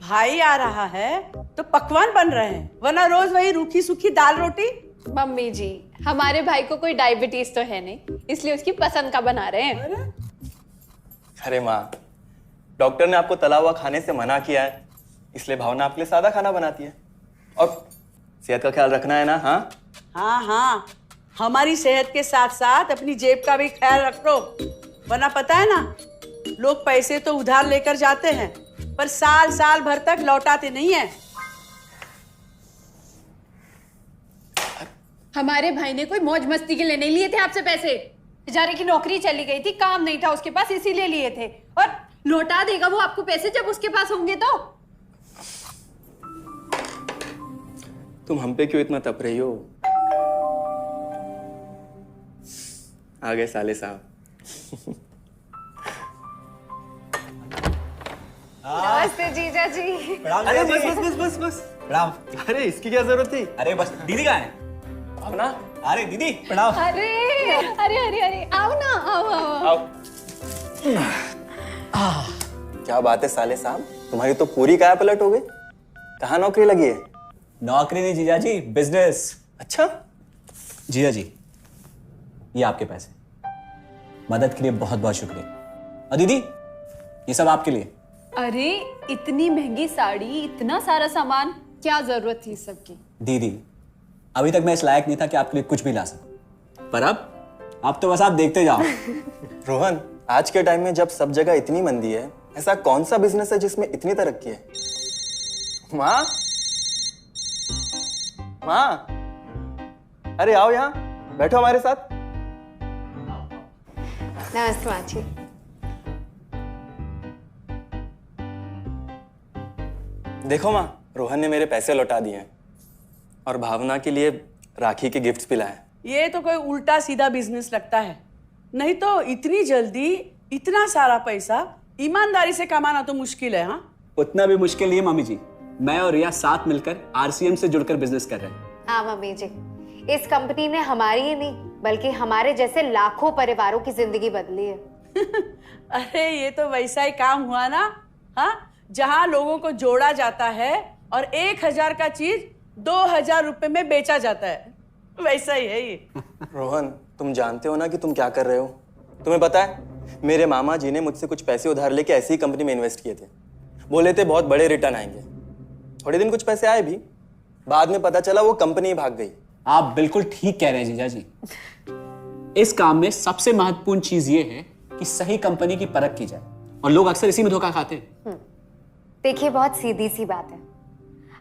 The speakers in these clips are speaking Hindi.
भाई आ रहा है तो पकवान बन रहे हैं, वरना रोज वही रूखी सूखी दाल रोटी। मम्मी जी, हमारे भाई को कोई डायबिटीज तो है नहीं, इसलिए उसकी पसंद का बना रहे हैं। अरे माँ, डॉक्टर ने आपको तला हुआ खाने से मना किया है, इसलिए भावना आपके लिए सादा खाना बनाती है। और सेहत का ख्याल रखना है ना? हाँ हाँ हाँ, हमारी सेहत के साथ साथ अपनी जेब का भी ख्याल रखो, वरना पता है ना, लोग पैसे तो उधार लेकर जाते हैं पर साल साल भर तक लौटाते नहीं है। हमारे भाई ने कोई मौज मस्ती के लिए नहीं लिए थे आपसे पैसे। बेचारे की नौकरी चली गई थी, काम नहीं था उसके पास, इसीलिए लिए थे। और लौटा देगा वो आपको पैसे जब उसके पास होंगे तो। तुम हम पे क्यों इतना तप रही हो? आ गए साले साहब। नमस्ते जीजा जी। अरे बस बस बस बस बस प्रणाम। अरे इसकी क्या जरूरत थी? अरे बस दीदी कहाँ है? भावना, अरे दीदी प्रणाम। अरे अरे अरे अरे आओ ना, आओ आओ। क्या बात है साले साहब, तुम्हारी तो पूरी काया पलट हो गई। कहाँ नौकरी लगी है? नौकरी नहीं जीजा जी, बिजनेस। अच्छा जीजा जी, ये आपके पैसे, मदद के लिए बहुत बहुत शुक्रिया। और दीदी, ये सब आपके लिए। अरे इतनी महंगी साड़ी, इतना सारा सामान, क्या जरूरत थी सबकी? दीदी, अभी तक मैं इस लायक नहीं था कि आपके लिए कुछ भी ला सकूं, पर अब तो बस आप देखते जाओ। रोहन, आज के टाइम में जब सब जगह इतनी मंदी है, ऐसा कौन सा बिजनेस है जिसमें इतनी तरक्की है? माँ, माँ, अरे आओ यहाँ बैठो हमारे साथ। नमस्ते माँ जी। देखो माँ, रोहन ने मेरे पैसे लौटा दिए हैं और भावना के लिए राखी के गिफ्ट्स भी लाए। ये तो कोई उल्टा सीधा बिजनेस लगता है, नहीं तो इतनी जल्दी इतना सारा पैसा ईमानदारी से कमाना तो मुश्किल है। हाँ, उतना भी मुश्किल नहीं है मम्मी जी। मैं और रिया साथ मिलकर आरसीएम से जुड़कर बिजनेस कर रहे हैं। हाँ मम्मी जी, इस कंपनी ने हमारी ही नहीं बल्कि हमारे जैसे लाखों परिवारों की जिंदगी बदली है। अरे ये तो वैसा ही काम हुआ ना, हाँ, जहाँ लोगों को जोड़ा जाता है और 1000 का चीज 2000 रुपए में बेचा जाता है, वैसा ही है ये। रोहन, तुम जानते हो ना कि तुम क्या कर रहे हो? तुम्हें पता है, मेरे मामा जी ने मुझसे कुछ पैसे उधार लेके ऐसी ही कंपनी में इन्वेस्ट किए थे। बोले थे बहुत बड़े रिटर्न आएंगे। थोड़े दिन कुछ पैसे आए भी, बाद में पता चला वो कंपनी ही भाग गई। आप बिल्कुल ठीक कह रहे हैं जीजा जी। इस काम में सबसे महत्वपूर्ण चीज ये है कि सही कंपनी की परख की जाए, और लोग अक्सर इसी में धोखा खाते हैं। देखिए, बहुत सीधी सी बात है।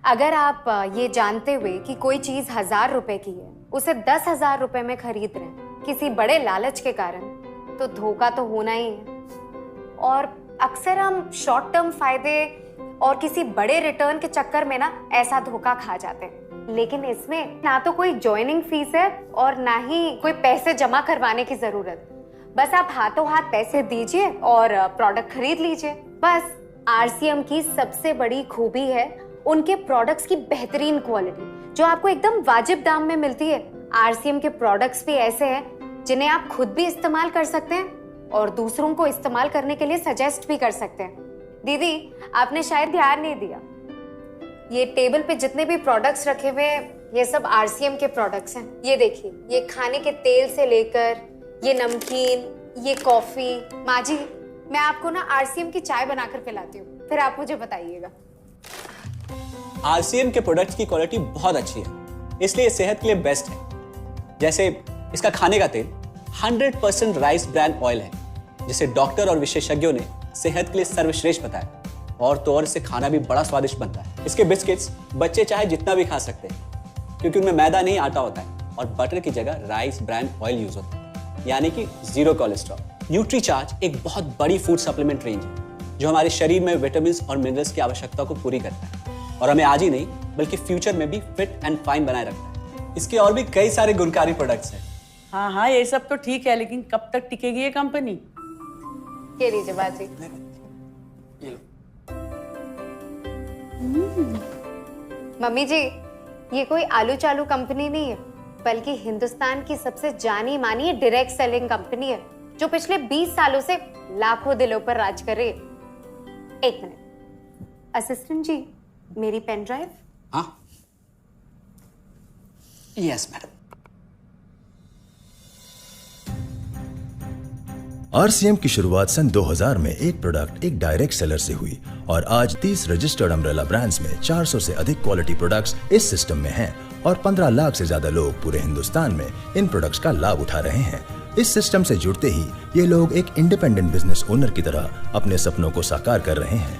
अगर आप ये जानते हुए कि कोई चीज 1000 रुपए की है, उसे 10,000 रुपए में खरीद रहे हैं किसी बड़े लालच के कारण, तो धोखा तो होना ही है। और अक्सर हम शॉर्ट टर्म फायदे और किसी बड़े रिटर्न के चक्कर में ना ऐसा धोखा खा जाते हैं। लेकिन इसमें ना तो कोई ज्वाइनिंग फीस है और ना ही कोई पैसे जमा करवाने की जरूरत। बस आप हाथों हाथ पैसे दीजिए और प्रोडक्ट खरीद लीजिए। बस आरसीएम की सबसे बड़ी खूबी है उनके प्रोडक्ट्स की बेहतरीन क्वालिटी, जो आपको एकदम वाजिब दाम में मिलती है। आरसीएम के प्रोडक्ट्स भी ऐसे हैं जिन्हें आप खुद भी इस्तेमाल कर सकते हैं और दूसरों को इस्तेमाल करने के लिए सजेस्ट भी कर सकते हैं। दीदी, आपने शायद ध्यान नहीं दिया, ये टेबल पे जितने भी प्रोडक्ट्स रखे हुए हैं, ये सब आरसीएम के प्रोडक्ट्स हैं। ये देखिए, ये खाने के तेल से लेकर ये नमकीन, ये कॉफी। माँ जी, मैं आपको ना आरसीएम की चाय बनाकर पिलाती हूँ, फिर आप मुझे बताइएगा। आरसीएम के प्रोडक्ट्स की क्वालिटी बहुत अच्छी है, इसलिए सेहत के लिए बेस्ट है। जैसे इसका खाने का तेल 100% राइस ब्रांड ऑयल है, जिसे डॉक्टर और विशेषज्ञों ने सेहत के लिए सर्वश्रेष्ठ बताया। और तो और इससे खाना भी बड़ा स्वादिष्ट बनता है। इसके बिस्किट्स बच्चे चाहे जितना भी खा सकते हैं, क्योंकि उनमें मैदा नहीं आटा होता है और बटर की जगह राइस ब्रांड ऑयल यूज होता है, यानी कि 0 कोलेस्ट्रॉल। न्यूट्रीचार्ज एक बहुत बड़ी फूड सप्लीमेंट रेंज है, जो हमारे शरीर में विटामिन और मिनरल्स की आवश्यकता को पूरी करता है और हमें आज ही नहीं बल्कि फ्यूचर में भी फिट एंड फाइन बनाए रखता है। इसके और भी कई सारे गुणकारी प्रोडक्ट्स हैं। हाँ हाँ, ये सब तो ठीक है, लेकिन कब तक टिकेगी ये कंपनी? ये लीजिए बाजी। मम्मी जी, ये कोई आलू चालू कंपनी नहीं है, बल्कि हिंदुस्तान की सबसे जानी मानी डायरेक्ट सेलिंग कंपनी है, जो पिछले 20 सालों से लाखों दिलों पर राज कर रही है। एक मिनट असिस्टेंट जी, मेरी पेन ड्राइव। हाँ, यस मैडम। आरसीएम की शुरुआत सन 2000 में एक प्रोडक्ट एक डायरेक्ट सेलर से हुई और आज 30 रजिस्टर्ड अम्ब्रेला ब्रांड्स में 400 से अधिक क्वालिटी प्रोडक्ट्स इस सिस्टम में हैं और 15 लाख से ज्यादा लोग पूरे हिंदुस्तान में इन प्रोडक्ट्स का लाभ उठा रहे हैं। इस सिस्टम से जुड़ते ही ये लोग एक इंडिपेंडेंट बिजनेस ओनर की तरह अपने सपनों को साकार कर रहे हैं।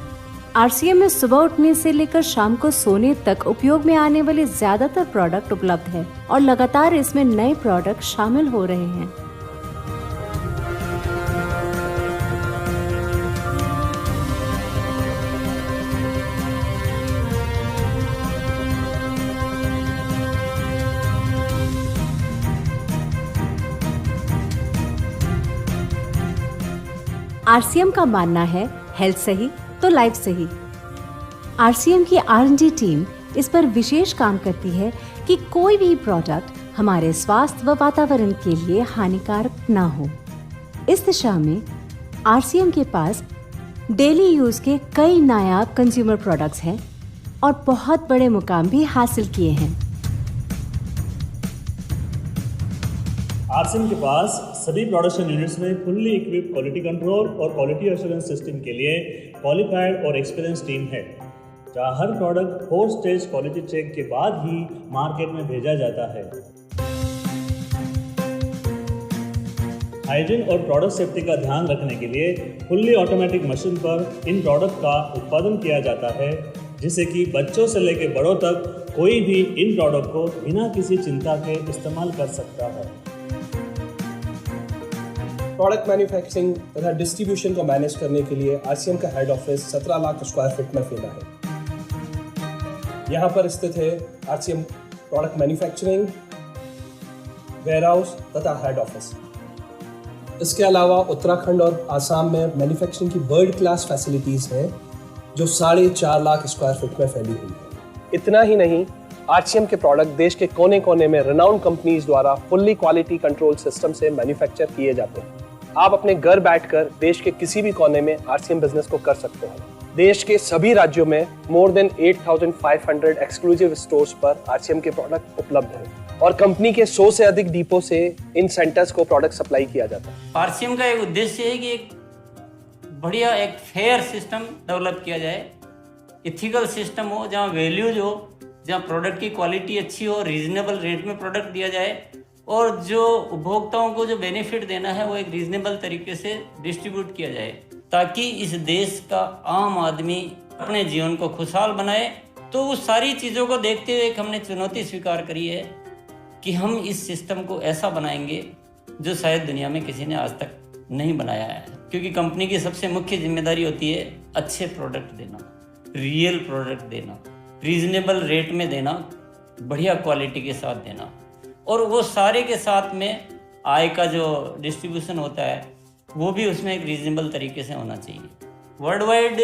आरसीएम में सुबह उठने से लेकर शाम को सोने तक उपयोग में आने वाले ज्यादातर प्रोडक्ट उपलब्ध है और लगातार इसमें नए प्रोडक्ट शामिल हो रहे हैं। आरसीएम का मानना है हेल्थ सही तो लाइफ सही। आरसीएम की R&D टीम इस पर विशेष काम करती है कि कोई भी प्रोडक्ट हमारे स्वास्थ्य व वातावरण के लिए हानिकारक ना हो। इस दिशा में आरसीएम के पास डेली यूज के कई नायाब कंज्यूमर प्रोडक्ट्स हैं और बहुत बड़े मुकाम भी हासिल किए हैं। आरसीएम के पास सभी प्रोडक्शन यूनिट्स में फुल्ली इक्विप क्वालिटी कंट्रोल और क्वालिटी एश्योरेंस सिस्टम के लिए क्वालिफाइड और एक्सपीरियंस टीम है, जहां हर प्रोडक्ट 4 स्टेज क्वालिटी चेक के बाद ही मार्केट में भेजा जाता है। हाइजीन और प्रोडक्ट सेफ्टी का ध्यान रखने के लिए फुल्ली ऑटोमेटिक मशीन पर इन प्रोडक्ट का उत्पादन किया जाता है, जिससे कि बच्चों से लेकर बड़ों तक कोई भी इन प्रोडक्ट को बिना किसी चिंता के इस्तेमाल कर सकता है। प्रोडक्ट मैन्युफैक्चरिंग तथा डिस्ट्रीब्यूशन को मैनेज करने के लिए आरसीएम का head office 17 lakh square feet में फैला है। यहाँ पर स्थित है आरसीएम प्रोडक्ट मैन्युफैक्चरिंग, वेयरहाउस तथा हेड ऑफिस। इसके अलावा उत्तराखंड और आसाम में मैन्युफैक्चरिंग की वर्ल्ड क्लास फैसिलिटीज़ हैं, जो 4.5 लाख स्क्वायर फीट में फैली हुई है। इतना ही नहीं, आरसीएम के प्रोडक्ट देश के कोने कोने में रिनाउंड कंपनीज द्वारा फुल्ली क्वालिटी कंट्रोल सिस्टम से मैन्युफैक्चर किए जाते हैं। आप अपने घर बैठकर देश के किसी भी कोने में आरसीएम बिजनेस को कर सकते हैं। देश के सभी राज्यों में मोर देन 8,500 एक्सक्लूसिव स्टोर्स पर आरसीएम के प्रोडक्ट उपलब्ध हैं और कंपनी के 100 से अधिक डिपो से इन सेंटर्स को प्रोडक्ट सप्लाई किया जाता है। आरसीएम का एक उद्देश्य है कि एक बढ़िया एक फेयर सिस्टम डेवलप किया जाए, इथिकल सिस्टम हो, जहाँ वैल्यूज हो, जहाँ प्रोडक्ट की क्वालिटी अच्छी हो, रीजनेबल रेट में प्रोडक्ट दिया जाए और जो उपभोक्ताओं को जो बेनिफिट देना है वो एक रीजनेबल तरीके से डिस्ट्रीब्यूट किया जाए, ताकि इस देश का आम आदमी अपने जीवन को खुशहाल बनाए। तो उस सारी चीज़ों को देखते हुए एक हमने चुनौती स्वीकार करी है कि हम इस सिस्टम को ऐसा बनाएंगे जो शायद दुनिया में किसी ने आज तक नहीं बनाया है, क्योंकि कंपनी की सबसे मुख्य जिम्मेदारी होती है अच्छे प्रोडक्ट देना, रियल प्रोडक्ट देना, रीजनेबल रेट में देना, बढ़िया क्वालिटी के साथ देना, और वो सारे के साथ में आय का जो डिस्ट्रीब्यूशन होता है वो भी उसमें एक रीजनेबल तरीके से होना चाहिए। वर्ल्ड वाइड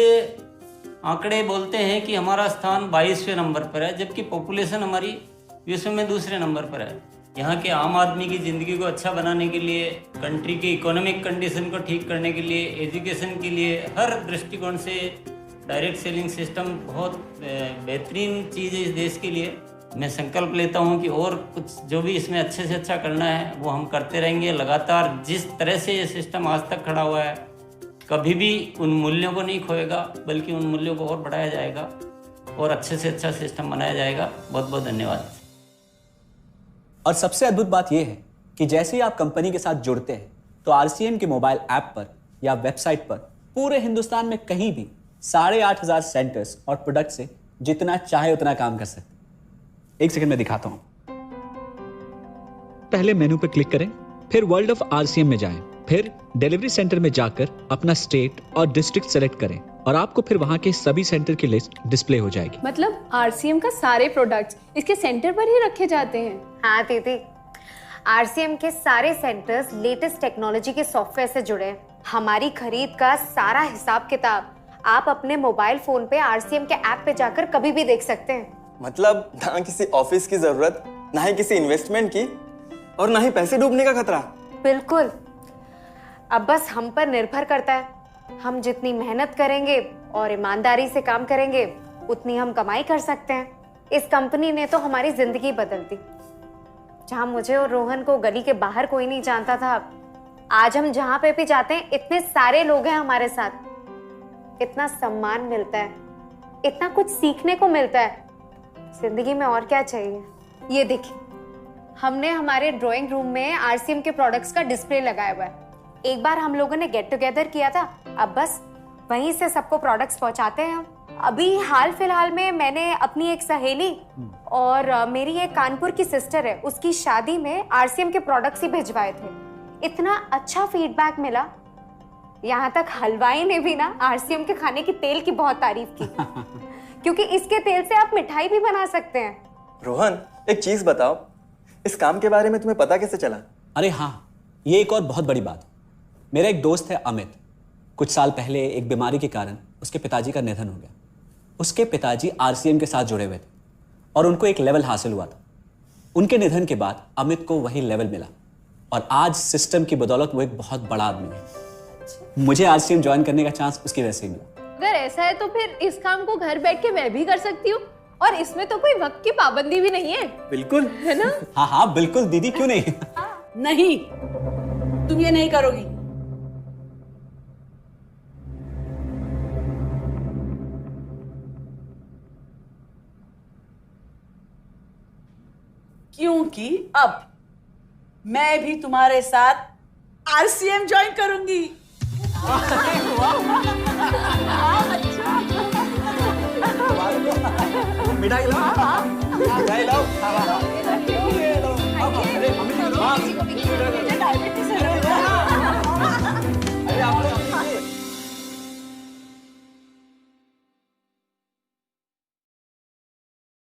आंकड़े बोलते हैं कि हमारा स्थान 22वें नंबर पर है, जबकि पॉपुलेशन हमारी विश्व में दूसरे नंबर पर है। यहाँ के आम आदमी की ज़िंदगी को अच्छा बनाने के लिए, कंट्री की इकोनॉमिक कंडीशन को ठीक करने के लिए, एजुकेशन के लिए, हर दृष्टिकोण से डायरेक्ट सेलिंग सिस्टम बहुत बेहतरीन चीज़ है इस देश के लिए। मैं संकल्प लेता हूं कि और कुछ जो भी इसमें अच्छे से अच्छा करना है वो हम करते रहेंगे लगातार। जिस तरह से ये सिस्टम आज तक खड़ा हुआ है, कभी भी उन मूल्यों को नहीं खोएगा, बल्कि उन मूल्यों को और बढ़ाया जाएगा और अच्छे से अच्छा सिस्टम बनाया जाएगा। बहुत बहुत धन्यवाद। और सबसे अद्भुत बात यह है कि जैसे ही आप कंपनी के साथ जुड़ते हैं तो आरसीएम के मोबाइल ऐप पर या वेबसाइट पर पूरे हिंदुस्तान में कहीं भी 8,500 सेंटर्स और प्रोडक्ट से जितना चाहे उतना काम कर सकते हैं। एक सेकंड में दिखाता हूं। पहले मेनू पर क्लिक करें, फिर वर्ल्ड ऑफ आरसीएम में जाएं, फिर डिलीवरी सेंटर में जाकर अपना स्टेट और डिस्ट्रिक्ट सेलेक्ट करें और आपको फिर वहां के सभी सेंटर की लिस्ट डिस्प्ले हो जाएगी। मतलब आरसीएम का सारे प्रोडक्ट्स इसके सेंटर पर ही रखे जाते हैं? हाँ दीदी, आरसीएम के सारे सेंटर्स लेटेस्ट टेक्नोलॉजी के सॉफ्टवेयर से जुड़े हैं। हमारी खरीद का सारा हिसाब किताब आप अपने मोबाइल फोन पे आरसीएम के ऐप पे जाकर कभी भी देख सकते हैं। मतलब ना किसी ऑफिस की जरूरत, ना ही किसी इन्वेस्टमेंट की, और ना ही पैसे डूबने का खतरा। बिल्कुल। अब बस हम पर निर्भर करता है। हम जितनी मेहनत करेंगे और ईमानदारी से काम करेंगे, उतनी हम कमाई कर सकते हैं। इस कंपनी ने तो हमारी जिंदगी बदल दी। जहां मुझे और रोहन को गली के बाहर कोई नहीं जानता था, आज हम जहां पे भी जाते हैं इतने सारे लोग हैं हमारे साथ। इतना सम्मान मिलता है, इतना कुछ सीखने को मिलता है। जिंदगी में और क्या चाहिए। ये देखिए, हमने हमारे ड्राइंग रूम में आरसीएम के प्रोडक्ट्स का डिस्प्ले लगाया हुआ है। एक बार हम लोगों ने गेट टुगेदर किया था, अब बस वहीं से सबको प्रोडक्ट्स पहुंचाते हैं हम। अभी हाल फिलहाल में मैंने अपनी एक सहेली और मेरी एक कानपुर की सिस्टर है, उसकी शादी में आरसीएम के प्रोडक्ट्स ही भिजवाए थे। इतना अच्छा फीडबैक मिला, यहाँ तक हलवाई ने भी ना आरसीएम के खाने की तेल की बहुत तारीफ की क्योंकि इसके तेल से आप मिठाई भी बना सकते हैं। रोहन, एक चीज बताओ, इस काम के बारे में तुम्हें पता कैसे चला? अरे हाँ, ये एक और बहुत बड़ी बात। मेरा एक दोस्त है अमित, कुछ साल पहले एक बीमारी के कारण उसके पिताजी का निधन हो गया। उसके पिताजी आरसीएम के साथ जुड़े हुए थे और उनको एक लेवल हासिल हुआ था। उनके निधन के बाद अमित को वही लेवल मिला और आज सिस्टम की बदौलत वो एक बहुत बड़ा आदमी है। मुझे आरसीएम ज्वाइन करने का चांस उसकी वजह से ही मिला। अगर ऐसा है तो फिर इस काम को घर बैठ के मैं भी कर सकती हूँ, और इसमें तो कोई वक्त की पाबंदी भी नहीं है। बिल्कुल, है ना? हाँ हाँ बिल्कुल दीदी, क्यों नहीं। नहीं, तुम ये नहीं करोगी। क्योंकि अब मैं भी तुम्हारे साथ आरसीएम ज्वाइन करूंगी। मिठाई लाओ।